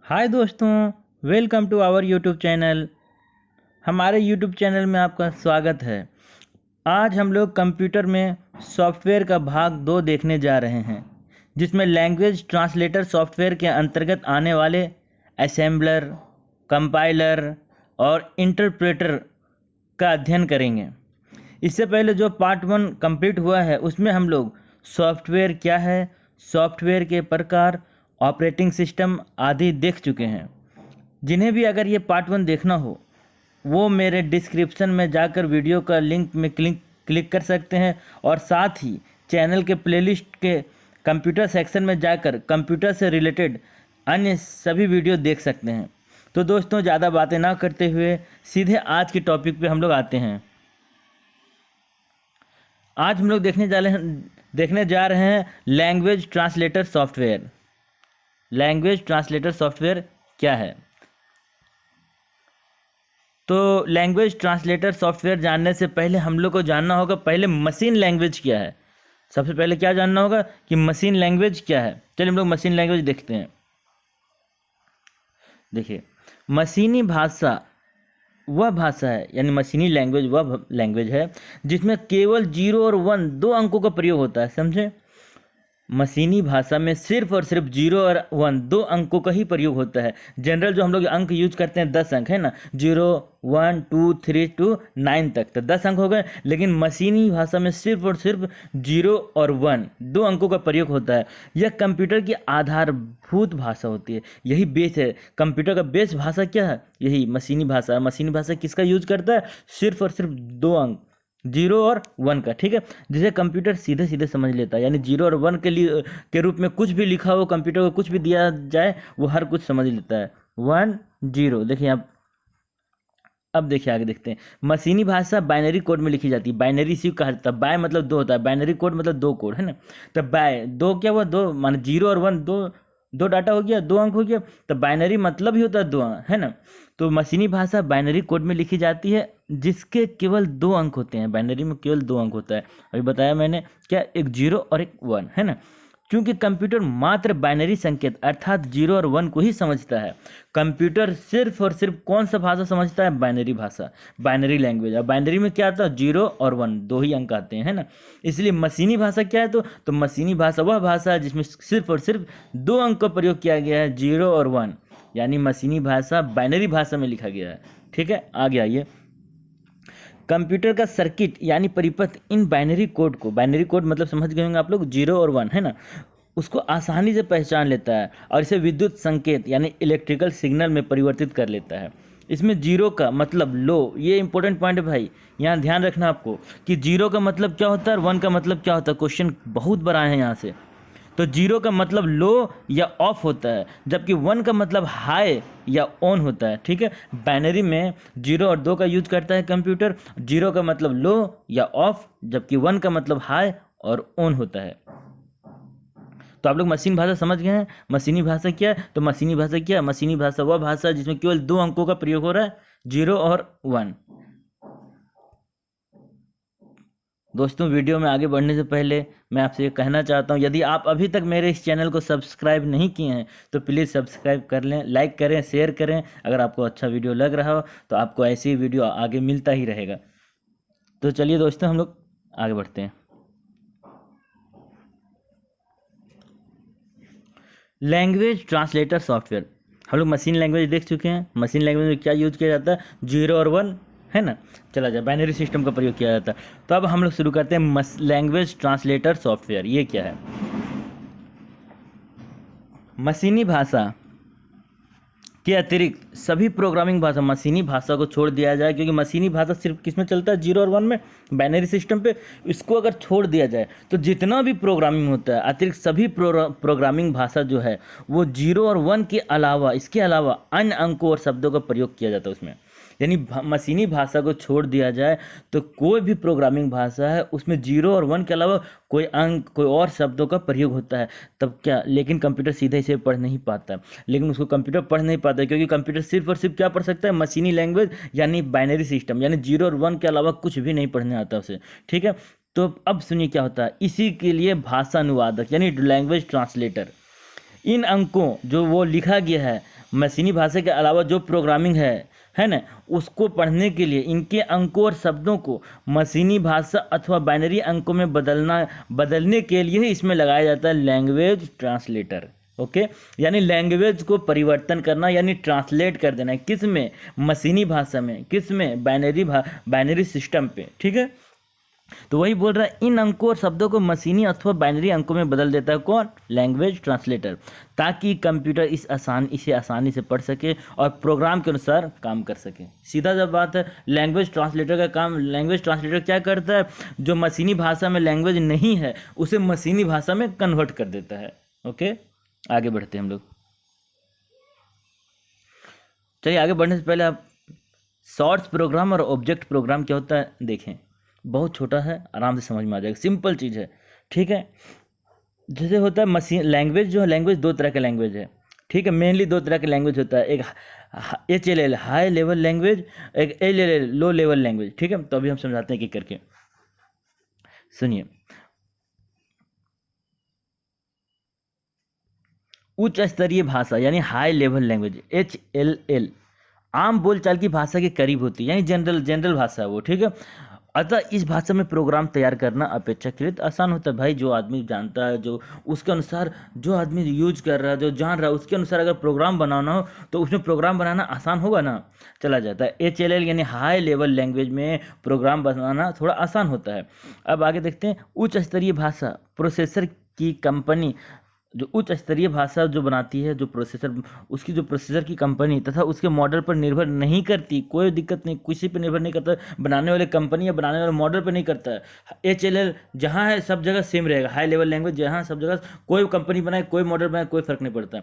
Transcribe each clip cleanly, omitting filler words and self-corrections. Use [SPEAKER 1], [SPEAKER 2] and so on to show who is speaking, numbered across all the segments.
[SPEAKER 1] हाय दोस्तों, welcome to our YouTube channel. हमारे YouTube channel में आपका स्वागत है। आज हम लोग कंप्यूटर में सॉफ्टवेयर का भाग 2 देखने जा रहे हैं, जिसमें लैंग्वेज ट्रांसलेटर सॉफ्टवेयर के अंतर्गत आने वाले असेंबलर, कंपाइलर और इंटरप्रेटर का अध्ययन करेंगे। इससे पहले जो पार्ट 1 कंप्लीट हुआ है, उसमें हम लोग सॉफ्टवेयर क्या है, सॉफ्टवेयर के प्रकार, ऑपरेटिंग सिस्टम आदि देख चुके हैं। जिन्हें भी अगर ये पार्ट 1 देखना हो, वो मेरे डिस्क्रिप्शन में जाकर वीडियो का लिंक में क्लिक कर सकते हैं और साथ ही चैनल के प्लेलिस्ट के कंप्यूटर सेक्शन में जाकर कंप्यूटर से रिलेटेड अन्य सभी वीडियो देख सकते हैं। तो दोस्तों, ज़्यादा बातें ना करते हुए सीधे आज के टॉपिक पे हम लोग आते हैं। आज हम लोग देखने जा रहे हैं language translator software. Language translator software क्या है? तो लैंग्वेज ट्रांसलेटर सॉफ्टवेयर जानने से पहले हम लोग को जानना होगा पहले मशीन लैंग्वेज क्या है। सबसे पहले क्या जानना होगा कि मशीन लैंग्वेज क्या है। चलिए हम लोग मशीन लैंग्वेज देखते हैं। देखिए, मशीनी भाषा वह भाषा है, यानी मशीनी लैंग्वेज वह लैंग्वेज है जिसमें केवल 0 और 1 दो अंकों का प्रयोग होता है। समझे? मशीनी भाषा में सिर्फ और सिर्फ 0 और 1 दो अंकों का ही प्रयोग होता है। जनरल जो हम लोग अंक यूज करते हैं 10 अंक है ना, 0 1 2 3 टू 9 तक, तो 10 अंक हो गए। लेकिन मशीनी भाषा में सिर्फ और सिर्फ 0 और 1 दो अंकों का प्रयोग होता है। यह कंप्यूटर की आधारभूत भाषा होती है, यही बेस है। कंप्यूटर का बेस भाषा क्या है? यही मशीनी भाषा। मशीनी भाषा किसका यूज करता है? सिर्फ और सिर्फ दो अंक 0 और 1 का, ठीक है, जिसे कंप्यूटर सीधे सीधे समझ लेता है। यानी 0 और 1 के रूप में कुछ भी लिखा हो, कंप्यूटर को कुछ भी दिया जाए, वो हर कुछ समझ लेता है। 1 0। देखिए आप, अब देखिए आगे देखते हैं। मशीनी भाषा बाइनरी कोड में लिखी जाती है। बाइनरी इसी को कहा जाता है। बाय मतलब दो होता है, बाइनरी कोड मतलब दो कोड है ना। तो बाय दो क्या हुआ? दो माने 0 और 1 दो दो डाटा हो गया, दो अंक हो गया। तो बाइनरी मतलब ही होता है दो अंक, है ना। तो मशीनी भाषा बाइनरी कोड में लिखी जाती है जिसके केवल दो अंक होते हैं। बाइनरी में केवल दो अंक होता है। अभी बताया मैंने क्या, एक 0 और एक 1, है ना। क्योंकि कंप्यूटर मात्र बाइनरी संकेत अर्थात 0 और 1 को ही समझता है। कंप्यूटर सिर्फ और सिर्फ कौन सा भाषा समझता है? बाइनरी भाषा, बाइनरी लैंग्वेज। और बाइनरी में क्या आता है? 0 और 1 दो ही अंक आते हैं, है ना। इसलिए मशीनी भाषा क्या है? तो मशीनी भाषा वह भाषा है जिसमें सिर्फ और सिर्फ दो अंक का प्रयोग किया गया है, 0 और 1। यानी मशीनी भाषा बाइनरी भाषा में लिखा गया है, ठीक है। आगे आइए। कंप्यूटर का सर्किट यानी परिपथ इन बाइनरी कोड को, बाइनरी कोड मतलब समझ गए होंगे आप लोग, 0 और 1, है ना, उसको आसानी से पहचान लेता है और इसे विद्युत संकेत यानी इलेक्ट्रिकल सिग्नल में परिवर्तित कर लेता है। इसमें 0 का मतलब लो, ये इंपॉर्टेंट पॉइंट है भाई, यहाँ ध्यान रखना आपको कि 0 का मतलब क्या होता है और 1 का मतलब क्या होता है। क्वेश्चन बहुत बड़ा है यहाँ से। तो 0 का मतलब लो या ऑफ होता है, जबकि 1 का मतलब हाई या ऑन होता है, ठीक है। बाइनरी में 0 और 2 का यूज करता है कंप्यूटर। 0 का मतलब लो या ऑफ, जबकि 1 का मतलब हाई और ऑन होता है। तो आप लोग मशीन भाषा समझ गए हैं। मशीनी भाषा क्या है? तो मशीनी भाषा क्या है? मशीनी भाषा वह भाषा है जिसमें केवल दो अंकों का प्रयोग हो रहा है, 0 और 1। दोस्तों, वीडियो में आगे बढ़ने से पहले मैं आपसे ये कहना चाहता हूँ, यदि आप अभी तक मेरे इस चैनल को सब्सक्राइब नहीं किए हैं तो प्लीज़ सब्सक्राइब कर लें, लाइक करें, शेयर करें। अगर आपको अच्छा वीडियो लग रहा हो तो आपको ऐसी वीडियो आगे मिलता ही रहेगा। तो चलिए दोस्तों, हम लोग आगे बढ़ते हैं। लैंग्वेज ट्रांसलेटर सॉफ्टवेयर, हम लोग मशीन लैंग्वेज देख चुके हैं। मशीन लैंग्वेज में क्या यूज किया जाता है? 0 और 1, है ना। चला जाए, बाइनरी सिस्टम का प्रयोग किया जाता है। तो अब हम लोग शुरू करते हैं लैंग्वेज ट्रांसलेटर सॉफ्टवेयर। ये क्या है? मशीनी भाषा के अतिरिक्त सभी प्रोग्रामिंग भाषा, मशीनी भाषा को छोड़ दिया जाए, क्योंकि मशीनी भाषा सिर्फ किस में चलता है? 0 और 1 में, बाइनरी सिस्टम पे। इसको अगर छोड़ दिया जाए तो जितना भी प्रोग्रामिंग होता है, अतिरिक्त सभी प्रोग्रामिंग भाषा जो है वो 0 और 1 के अलावा, इसके अलावा अन्य अंकों और शब्दों का प्रयोग किया जाता है उसमें। यानी मशीनी भाषा को छोड़ दिया जाए तो कोई भी प्रोग्रामिंग भाषा है उसमें 0 और 1 के अलावा कोई अंक, कोई और शब्दों का प्रयोग होता है, तब क्या। लेकिन कंप्यूटर सीधे इसे पढ़ नहीं पाता, लेकिन उसको कंप्यूटर पढ़ नहीं पाता क्योंकि कंप्यूटर सिर्फ और सिर्फ क्या पढ़ सकता है? मशीनी लैंग्वेज यानी बाइनरी सिस्टम, यानी 0 और 1 के अलावा कुछ भी नहीं पढ़ने आता उसे, ठीक है। तो अब सुनिए क्या होता है। इसी के लिए भाषा अनुवादक यानी लैंग्वेज ट्रांसलेटर इन अंकों जो वो लिखा गया है मशीनी भाषा के अलावा जो प्रोग्रामिंग है ना, उसको पढ़ने के लिए इनके अंकों और शब्दों को मशीनी भाषा अथवा बाइनरी अंकों में बदलने के लिए ही इसमें लगाया जाता है लैंग्वेज ट्रांसलेटर। ओके, यानी लैंग्वेज को परिवर्तन करना यानी ट्रांसलेट कर देना है, किस में, मशीनी भाषा में, किस में, बाइनरी सिस्टम पे। ठीक है, तो वही बोल रहा है, इन अंकों और शब्दों को मशीनी अथवा बाइनरी अंकों में बदल देता है कौन, लैंग्वेज ट्रांसलेटर, ताकि कंप्यूटर इसे आसानी से पढ़ सके और प्रोग्राम के अनुसार काम कर सके। सीधा जब बात है, लैंग्वेज ट्रांसलेटर का काम, लैंग्वेज ट्रांसलेटर क्या करता है, जो मशीनी भाषा में लैंग्वेज नहीं है उसे मशीनी भाषा में कन्वर्ट कर देता है। ओके, आगे बढ़ते हैं हम लोग। चलिए, आगे बढ़ने से पहले आप शॉर्ट्स प्रोग्राम और ऑब्जेक्ट प्रोग्राम क्या होता है देखें। बहुत छोटा है, आराम से समझ में आ जाएगा, सिंपल चीज़ है। ठीक है, जैसे होता है मशीन लैंग्वेज, जो है लैंग्वेज दो तरह के लैंग्वेज है। ठीक है, मेनली दो तरह के लैंग्वेज होता है, एक HLL हाई लेवल लैंग्वेज, एक LLL लो लेवल लैंग्वेज। ठीक है, तो अभी हम समझाते हैं कि करके सुनिए। उच्च स्तरीय भाषा यानी हाई लेवल लैंग्वेज HLL आम बोलचाल की भाषा के करीब होती है, यानी जनरल भाषा है वो। ठीक है, अतः इस भाषा में प्रोग्राम तैयार करना अपेक्षाकृत आसान होता है। भाई, जो आदमी जानता है, जो उसके अनुसार, जो आदमी यूज कर रहा है, जो जान रहा है, उसके अनुसार अगर प्रोग्राम बनाना हो तो उसमें प्रोग्राम बनाना आसान होगा ना, चला जाता है। HLL यानी हाई लेवल लैंग्वेज में प्रोग्राम बनाना थोड़ा आसान होता है। अब आगे देखते हैं, उच्च स्तरीय भाषा प्रोसेसर की कंपनी, जो उच्च स्तरीय भाषा जो बनाती है, जो प्रोसेसर, उसकी जो प्रोसेसर की कंपनी तथा उसके मॉडल पर निर्भर नहीं करती, कोई दिक्कत नहीं, किसी पर निर्भर नहीं करता, बनाने वाले कंपनी या बनाने वाले मॉडल पर नहीं करता है। HLL जहाँ है सब जगह सेम रहेगा, हाई लेवल लैंग्वेज जहाँ सब जगह, कोई कंपनी बनाए, कोई मॉडल बनाए, कोई फर्क नहीं पड़ता।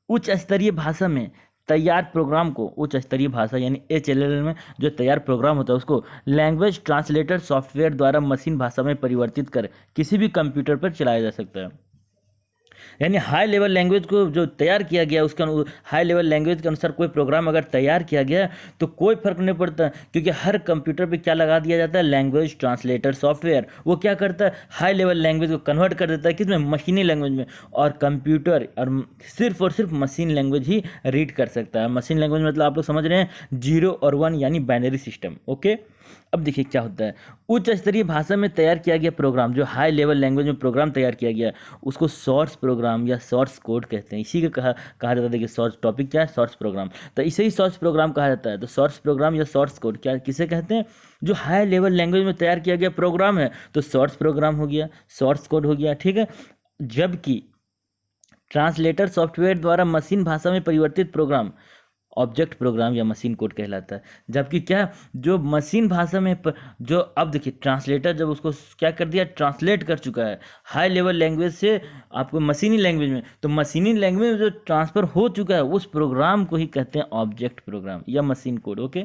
[SPEAKER 1] उच्च स्तरीय भाषा में तैयार प्रोग्राम को, उच्च स्तरीय भाषा यानी HLL में जो तैयार प्रोग्राम होता है उसको लैंग्वेज ट्रांसलेटर सॉफ्टवेयर द्वारा मशीन भाषा में परिवर्तित कर किसी भी कंप्यूटर पर चलाया जा सकता है। यानी हाई लेवल लैंग्वेज को जो तैयार किया गया, उसका हाई लेवल लैंग्वेज के अनुसार कोई प्रोग्राम अगर तैयार किया गया तो कोई फर्क नहीं पड़ता, क्योंकि हर कंप्यूटर पे क्या लगा दिया जाता है, लैंग्वेज ट्रांसलेटर सॉफ्टवेयर। वो क्या करता है, हाई लेवल लैंग्वेज को कन्वर्ट कर देता है किसमें, मशीनी लैंग्वेज में, और कंप्यूटर और सिर्फ मशीन लैंग्वेज ही रीड कर सकता है। मशीन लैंग्वेज मतलब आप लोग समझ रहे हैं, 0 और 1 यानी बाइनरी सिस्टम। ओके, अब देखिए क्या होता है, उच्च स्तरीय भाषा में तैयार किया गया प्रोग्राम, जो हाई लेवल लैंग्वेज में प्रोग्राम तैयार किया गया, उसको सोर्स प्रोग्राम या सोर्स कोड कहते हैं। इसी का कहा जाता है कि सोर्स, टॉपिक क्या है, सोर्स प्रोग्राम, तो इसे ही सोर्स प्रोग्राम कहा जाता है। तो सोर्स प्रोग्राम या सोर्स कोड क्या किसे कहते हैं, जो हाई लेवल लैंग्वेज में तैयार किया गया प्रोग्राम है, तो सोर्स प्रोग्राम हो गया, सोर्स कोड हो गया। ठीक है, जबकि ट्रांसलेटर सॉफ्टवेयर द्वारा मशीन भाषा में परिवर्तित प्रोग्राम ऑब्जेक्ट प्रोग्राम या मशीन कोड कहलाता है। जबकि क्या, जो मशीन भाषा में जो, अब देखिए ट्रांसलेटर जब उसको क्या कर दिया, ट्रांसलेट कर चुका है हाई लेवल लैंग्वेज से आपको मशीनी लैंग्वेज में, तो मशीनी लैंग्वेज में जो ट्रांसफ़र हो चुका है उस प्रोग्राम को ही कहते हैं ऑब्जेक्ट प्रोग्राम या मशीन कोड। ओके,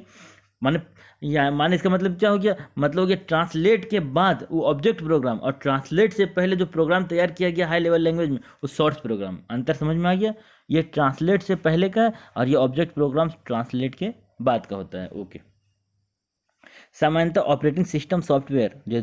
[SPEAKER 1] माने इसका मतलब क्या हो गया, मतलब हो गया ट्रांसलेट के बाद वो ऑब्जेक्ट प्रोग्राम, और ट्रांसलेट से पहले जो प्रोग्राम तैयार किया गया हाई लेवल लैंग्वेज में वो सोर्स प्रोग्राम। अंतर समझ में आ गया, ये ट्रांसलेट से पहले का है और ये ऑब्जेक्ट प्रोग्राम ट्रांसलेट के बाद का होता है। ओके, सामान्यतः ऑपरेटिंग सिस्टम सॉफ्टवेयर जो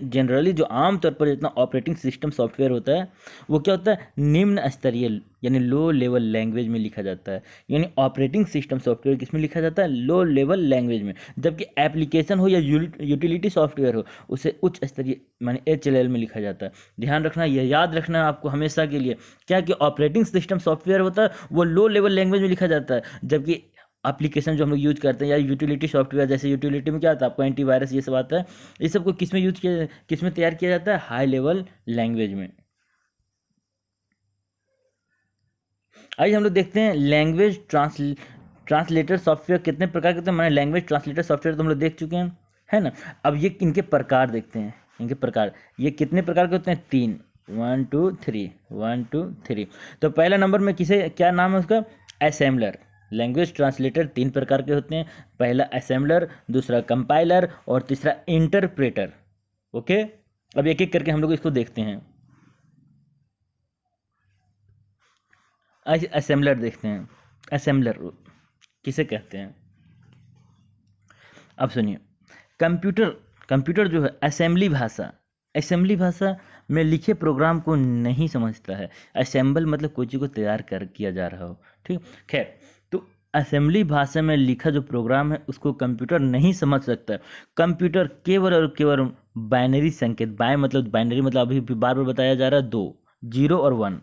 [SPEAKER 1] जनरली जो आमतौर पर जितना ऑपरेटिंग सिस्टम सॉफ्टवेयर होता है वो क्या होता है, निम्न स्तरीय यानी लो लेवल लैंग्वेज में लिखा जाता है। यानी ऑपरेटिंग सिस्टम सॉफ्टवेयर किस में लिखा जाता है, लो लेवल लैंग्वेज में। जबकि एप्लीकेशन हो या यूटिलिटी सॉफ्टवेयर हो उसे उच्च स्तरीय माने HLL में लिखा जाता है। ध्यान रखना, यह याद रखना है आपको हमेशा के लिए, क्या कि ऑपरेटिंग सिस्टम सॉफ्टवेयर होता है वो लो लेवल लैंग्वेज में लिखा जाता है, जबकि एप्लीकेशन जो हम लोग यूज करते हैं या यूटिलिटी सॉफ्टवेयर, जैसे यूटिलिटी में क्या आता है आपको, एंटीवायरस ये सब आता है, ये सब को किस में यूज किया, किस में तैयार किया जाता है, हाई लेवल लैंग्वेज में। आइए हम लोग देखते हैं लैंग्वेज ट्रांसलेटर सॉफ्टवेयर कितने प्रकार के होते हैं। मैंने लैंग्वेज ट्रांसलेटर सॉफ्टवेयर तो हम लोग देख चुके हैं, है ना। अब ये इनके प्रकार देखते हैं, इनके प्रकार ये कितने प्रकार के होते हैं, 3, 1 2 3, 1 2 3। तो पहला नंबर में किसे, क्या नाम है उसका, असेंबलर। लैंग्वेज ट्रांसलेटर 3 प्रकार के होते हैं, पहला असेंबलर, दूसरा कंपाइलर और तीसरा इंटरप्रेटर। ओके, अब एक एक करके हम लोग इसको देखते हैं। आज असेंबलर देखते हैं, असेंबलर किसे कहते हैं। अब सुनिए, कंप्यूटर कंप्यूटर जो है असेंबली भाषा में लिखे प्रोग्राम को नहीं समझता है। असेंबल मतलब कोई चीज़ को तैयार कर किया जा रहा हो, ठीक। खैर, तो असेंबली भाषा में लिखा जो प्रोग्राम है उसको कंप्यूटर नहीं समझ सकता है। कंप्यूटर केवल और केवल बाइनरी संकेत, मतलब बाइनरी मतलब अभी बार बार बताया जा रहा है, 2 0 और 1।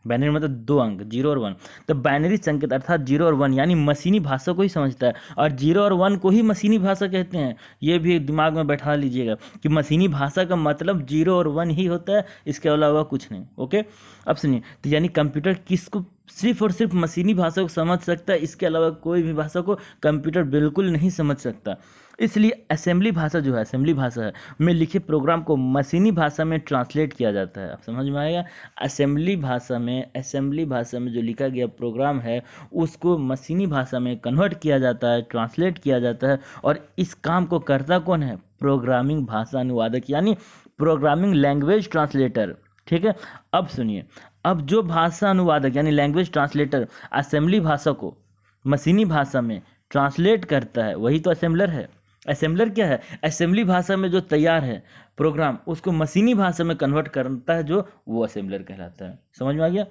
[SPEAKER 1] बाइनरी मतलब 2 अंक 0 और 1। तो बाइनरी संकेत अर्थात 0 और 1 यानी मशीनी भाषा को ही समझता है, और 0 और 1 को ही मशीनी भाषा कहते हैं। ये भी दिमाग में बैठा लीजिएगा कि मशीनी भाषा का मतलब 0 और 1 ही होता है, इसके अलावा कुछ नहीं। ओके, अब सुनिए, तो यानी कंप्यूटर किसको सिर्फ और सिर्फ मशीनी भाषा को समझ सकता है, इसके अलावा कोई भी भाषा को कंप्यूटर बिल्कुल नहीं समझ सकता। इसलिए असेंबली भाषा जो है, असेंबली भाषा है में लिखे प्रोग्राम को मशीनी भाषा में ट्रांसलेट किया जाता है। आप समझ में आएगा, असेंबली भाषा में जो लिखा गया प्रोग्राम है उसको मशीनी भाषा में कन्वर्ट किया जाता है, ट्रांसलेट किया जाता है, और इस काम को करता कौन है? प्रोग्रामिंग भाषा अनुवादक, यानी प्रोग्रामिंग लैंग्वेज ट्रांसलेटर, ठीक है। अब सुनिए, अब जो भाषा अनुवादक यानी लैंग्वेज ट्रांसलेटर असेंबली भाषा को मशीनी भाषा में ट्रांसलेट करता है, वही तो असेंबलर है। असेंबलर क्या है? असेंबली भाषा में जो तैयार है प्रोग्राम उसको मशीनी भाषा में कन्वर्ट करता है, जो वो असेंबलर कहलाता है। समझ में आ गया?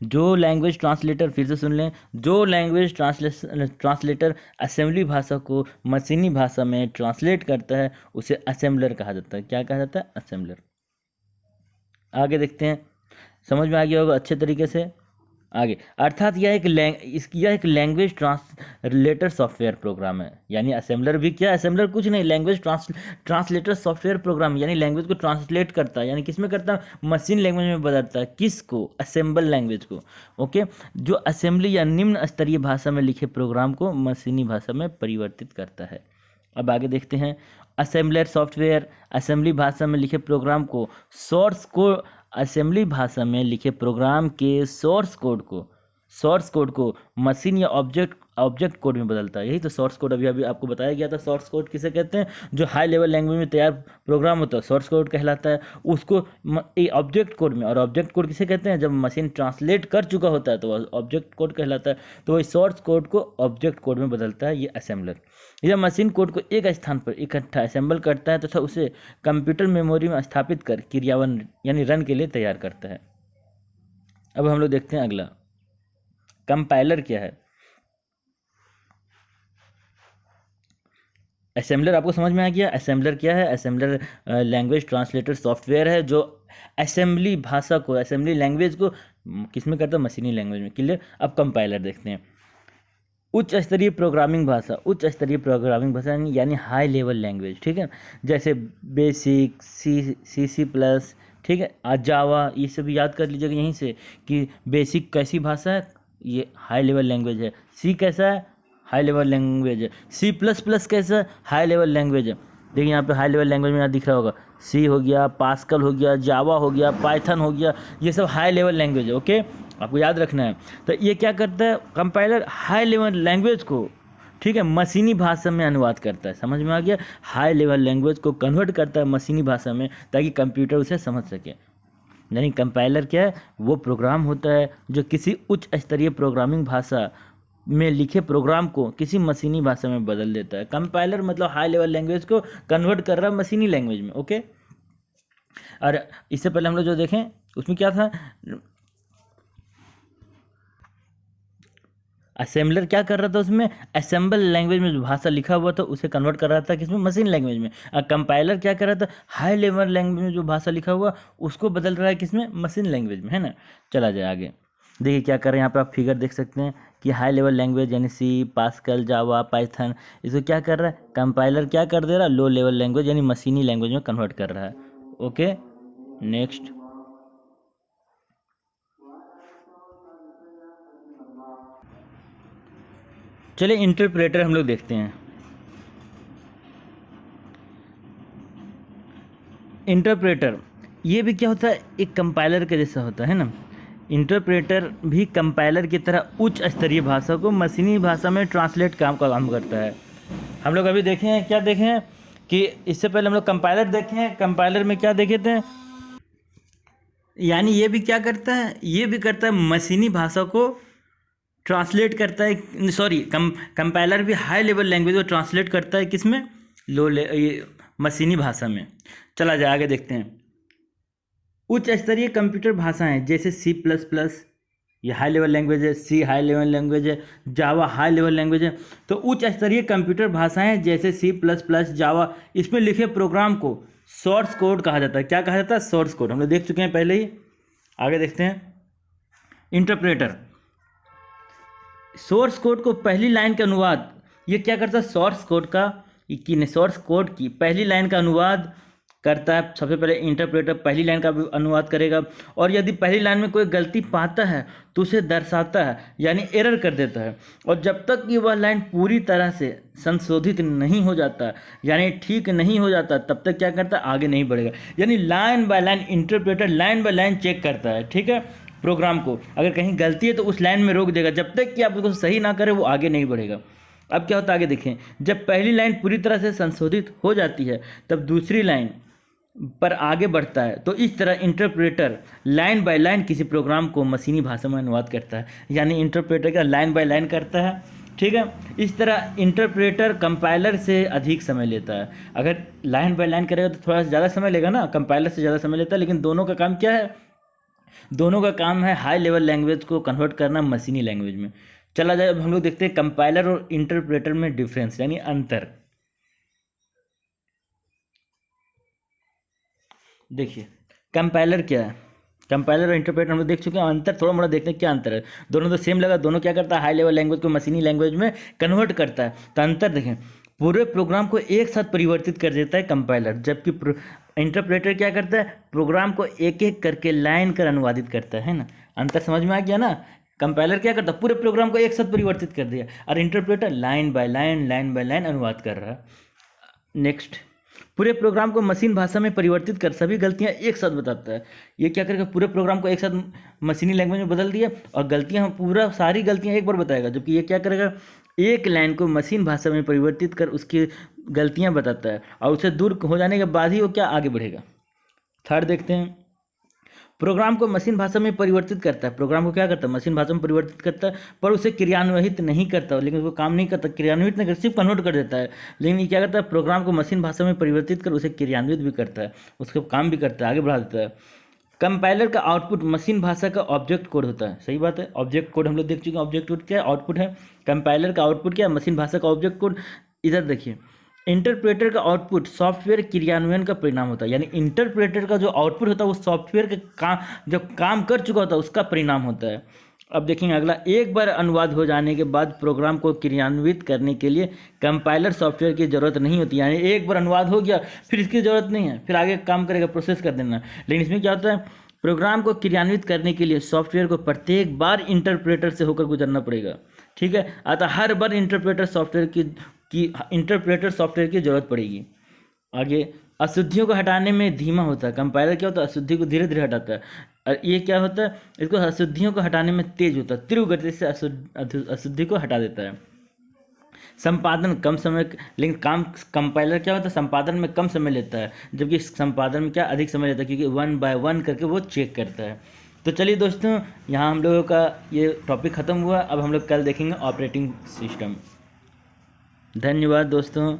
[SPEAKER 1] जो लैंग्वेज ट्रांसलेटर, फिर से सुन लें, जो लैंग्वेज ट्रांसलेटर असेंबली भाषा को मशीनी भाषा में ट्रांसलेट करता है उसे असेंबलर कहा जाता है। क्या कहा जाता है? असेंबलर। आगे देखते हैं, समझ में आ गया होगा अच्छे तरीके से। आगे, अर्थात यह एक लैंग्वेज ट्रांसलेटर सॉफ्टवेयर प्रोग्राम है। यानी असेंबलर भी क्या? असेंबलर कुछ नहीं, लैंग्वेज ट्रांसलेटर सॉफ्टवेयर प्रोग्राम, यानी लैंग्वेज को ट्रांसलेट करता है। यानी किस में करता है? मशीन लैंग्वेज में बदलता है। किसको? असेंबल लैंग्वेज को। ओके, जो असेंबली या निम्न स्तरीय भाषा में लिखे प्रोग्राम को मशीनी भाषा में परिवर्तित करता है। अब आगे देखते हैं, असेंबलर सॉफ्टवेयर असेंबली भाषा में लिखे प्रोग्राम को असेंबली भाषा में लिखे प्रोग्राम के सोर्स कोड को मशीन या ऑब्जेक्ट कोड में बदलता है। यही तो सोर्स कोड अभी आपको बताया गया था। सोर्स कोड किसे कहते हैं? जो हाई लेवल लैंग्वेज में तैयार प्रोग्राम होता है सोर्स कोड कहलाता है। उसको ऑब्जेक्ट कोड में, और ऑब्जेक्ट कोड किसे कहते हैं? जब मशीन ट्रांसलेट कर चुका होता है तो वह ऑब्जेक्ट कोड कहलाता है। तो वही सोर्स कोड को ऑब्जेक्ट कोड में बदलता है ये असेंबलर। यह मशीन कोड को एक स्थान पर इकट्ठा असेंबल करता है तथा उसे कंप्यूटर मेमोरी में स्थापित कर क्रियान्वयन यानी रन के लिए तैयार करता है। अब हम लोग देखते हैं अगला, कंपाइलर क्या है। असेंबलर आपको समझ में आ गया। असेंबलर क्या है? असेंबलर लैंग्वेज ट्रांसलेटर सॉफ्टवेयर है जो असेंबली भाषा को, असेंबली लैंग्वेज को किस में करता है? मशीनी लैंग्वेज में। क्लियर? अब कंपाइलर देखते हैं। उच्च स्तरीय प्रोग्रामिंग भाषा यानी हाई लेवल लैंग्वेज, ठीक है। जैसे बेसिक, C++, ठीक है, जावा, ये सब याद कर लीजिएगा यहीं से कि बेसिक कैसी भाषा है, ये हाई लेवल लैंग्वेज है। सी कैसा है? हाई लेवल लैंग्वेज है। C++ कैसा है? हाई लेवल लैंग्वेज है। देखिए यहाँ पे हाई लेवल लैंग्वेज में यहाँ दिख रहा होगा, सी हो गया, पास्कल हो गया, जावा हो गया, पाइथन हो गया, ये सब हाई लेवल लैंग्वेज है। ओके, आपको याद रखना है। तो ये क्या करता है? कंपाइलर हाई लेवल लैंग्वेज को, ठीक है, मशीनी भाषा में अनुवाद करता है। समझ में आ गया? हाई लेवल लैंग्वेज को कन्वर्ट करता है मशीनी भाषा में ताकि कंप्यूटर उसे समझ सके। यानी कंपाइलर क्या है? वो प्रोग्राम होता है जो किसी उच्च स्तरीय प्रोग्रामिंग भाषा में लिखे प्रोग्राम को किसी मशीनी भाषा में बदल देता है। कंपाइलर मतलब हाई लेवल लैंग्वेज को कन्वर्ट कर रहा है मशीनी लैंग्वेज में। ओके, और इससे पहले हम लोग जो देखें उसमें क्या था? असेंबलर क्या कर रहा था? उसमें असेंबल लैंग्वेज में जो भाषा लिखा हुआ था उसे कन्वर्ट कर रहा था किसमें? मशीन लैंग्वेज में। और कंपाइलर क्या कर रहा था? हाई लेवल लैंग्वेज में जो भाषा लिखा हुआ उसको बदल रहा है किसमें? मशीन लैंग्वेज में, है ना। चला जाए आगे, देखिए क्या कर रहे हैं। यहाँ पे आप फिगर देख सकते हैं कि हाई लेवल लैंग्वेज यानी सी, पास्कल, जावा, पाइथन, इसको क्या कर रहा है? कंपाइलर क्या कर दे रहा है? लो लेवल लैंग्वेज यानी मशीनी लैंग्वेज में कन्वर्ट कर रहा है। ओके, नेक्स्ट, चलिए इंटरप्रेटर हम लोग देखते हैं। इंटरप्रेटर ये भी क्या होता है? एक कंपाइलर के जैसा होता है ना। इंटरप्रेटर भी कंपाइलर की तरह उच्च स्तरीय भाषा को मशीनी भाषा में ट्रांसलेट काम करता है। हम लोग अभी देखे हैं, क्या देखे हैं कि इससे पहले हम लोग कंपाइलर देखे हैं। कंपाइलर में क्या देखे थे? यानी ये भी क्या करता है? ये भी करता है मशीनी भाषा को ट्रांसलेट करता है। सॉरी, कंपाइलर भी हाई लेवल लैंग्वेज को ट्रांसलेट करता है किसमें? ये मशीनी भाषा में। चला जाए आगे देखते हैं। उच्च स्तरीय कंप्यूटर भाषाएं जैसे C++, ये हाई लेवल लैंग्वेज है, सी हाई लेवल लैंग्वेज है, जावा हाई लेवल लैंग्वेज है। तो उच्च स्तरीय कंप्यूटर भाषाएं जैसे C++, जावा, इसमें लिखे प्रोग्राम को सोर्स कोड कहा जाता है। क्या कहा जाता है? Source code. हम लोग देख चुके हैं पहले ही, आगे देखते हैं। इंटरप्रेटर, सोर्स कोड को पहली लाइन का अनुवाद, ये क्या करता है? सोर्स कोड का सोर्स कोड की पहली लाइन का अनुवाद करता है। सबसे पहले इंटरप्रेटर पहली लाइन का अनुवाद करेगा, और यदि पहली लाइन में कोई गलती पाता है तो उसे दर्शाता है, यानी एरर कर देता है। और जब तक कि वह लाइन पूरी तरह से संशोधित नहीं हो जाता, यानी ठीक नहीं हो जाता, तब तक क्या करता है? आगे नहीं बढ़ेगा। यानी line by line interpreter line by line check करता है, ठीक है, प्रोग्राम को। अगर कहीं गलती है तो उस लाइन में रोक देगा, जब तक कि आप उसको सही ना करें वो आगे नहीं बढ़ेगा। अब क्या होता है आगे देखें। जब पहली लाइन पूरी तरह से संशोधित हो जाती है तब दूसरी लाइन पर आगे बढ़ता है। तो इस तरह इंटरप्रेटर लाइन बाय लाइन किसी प्रोग्राम को मशीनी भाषा में अनुवाद करता है, यानी इंटरप्रेटर का लाइन बाय लाइन करता है, ठीक है। इस तरह इंटरप्रेटर कंपाइलर से अधिक समय लेता है। अगर लाइन बाय लाइन करेगा तो थोड़ा सा ज़्यादा समय लेगा ना, कंपाइलर से ज़्यादा समय लेता है, लेकिन दोनों का काम क्या है? दोनों का काम है हाई लेवल लैंग्वेज को कन्वर्ट करना मशीनी लैंग्वेज में। चला जाए अब हम लोग देखते हैं कंपाइलर और इंटरप्रेटर में डिफरेंस, यानी अंतर। देखिए कंपाइलर क्या है, कंपाइलर और इंटरप्रेटर हम लोग देख चुके हैं। अंतर थोड़ा मोड़ा देखते हैं क्या अंतर है। दोनों तो सेम लगा, दोनों क्या करता है? हाई लेवल लैंग्वेज को मशीनी लैंग्वेज में कन्वर्ट करता है। तो अंतर देखें, पूरे प्रोग्राम को एक साथ परिवर्तित कर देता है कंपाइलर, जबकि इंटरप्रेटर क्या करता है? प्रोग्राम को एक एक करके लाइन कर अनुवादित करता है ना। अंतर समझ में आ गया ना? कंपाइलर क्या करता है? पूरे प्रोग्राम को एक साथ परिवर्तित कर दिया, और इंटरप्रेटर लाइन बाय लाइन अनुवाद कर रहा है। नेक्स्ट, पूरे प्रोग्राम को मशीन भाषा में परिवर्तित कर सभी गलतियां एक साथ बताता है। ये क्या करेगा? पूरे प्रोग्राम को एक साथ मशीनी लैंग्वेज में बदल दिया, और गलतियां पूरा सारी गलतियां एक बार बताएगा। जबकि ये क्या करेगा? एक लाइन को मशीन भाषा में परिवर्तित कर उसकी गलतियां बताता है, और उसे दूर हो जाने के बाद ही वो क्या आगे बढ़ेगा। थर्ड देखते हैं, प्रोग्राम को मशीन भाषा में परिवर्तित करता है। प्रोग्राम को क्या करता है? मशीन भाषा में परिवर्तित करता है, पर उसे क्रियान्वित नहीं करता, लेकिन वो काम नहीं करता, क्रियान्वित नहीं करता, सिर्फ कन्वर्ट कर देता है। लेकिन ये क्या करता है? प्रोग्राम को मशीन भाषा में परिवर्तित कर उसे क्रियान्वित भी करता है, उसका काम भी करता है, आगे बढ़ा देता है। कंपाइलर का आउटपुट मशीन भाषा का ऑब्जेक्ट कोड होता है। सही बात है, ऑब्जेक्ट कोड हम लोग देख चुके हैं। ऑब्जेक्ट कोड क्या है? आउटपुट है। कंपाइलर का आउटपुट क्या है? मशीन भाषा का ऑब्जेक्ट कोड। इधर देखिए, इंटरप्रेटर का आउटपुट सॉफ्टवेयर क्रियान्वयन का परिणाम होता है, यानी इंटरप्रेटर का जो आउटपुट होता है वो सॉफ्टवेयर के काम जो काम कर चुका होता है उसका परिणाम होता है। अब देखेंगे अगला, एक बार अनुवाद हो जाने के बाद प्रोग्राम को क्रियान्वित करने के लिए कंपाइलर सॉफ्टवेयर की ज़रूरत नहीं होती, यानी एक बार अनुवाद हो गया फिर इसकी ज़रूरत नहीं है, फिर आगे काम करेगा, प्रोसेस कर देना। लेकिन इसमें क्या होता है? प्रोग्राम को क्रियान्वित करने के लिए सॉफ्टवेयर को प्रत्येक बार इंटरप्रेटर से होकर गुजरना पड़ेगा, ठीक है। अतः हर बार इंटरप्रेटर सॉफ्टवेयर की जरूरत पड़ेगी। आगे, अशुद्धियों को हटाने में धीमा होता है। कंपाइलर क्या होता है? अशुद्धि को धीरे धीरे हटाता है, और ये क्या होता है? इसको अशुद्धियों को हटाने में तेज होता है, तीव्र गति से अशुद्धि को हटा देता है। संपादन कम समय, लेकिन काम कंपाइलर क्या होता है? संपादन में कम समय लेता है, जबकि संपादन में क्या अधिक समय लेता है, क्योंकि 1 बाय 1 करके वो चेक करता है। तो चलिए दोस्तों, यहाँ हम लोगों का ये टॉपिक ख़त्म हुआ। अब हम लोग कल देखेंगे ऑपरेटिंग सिस्टम। धन्यवाद दोस्तों।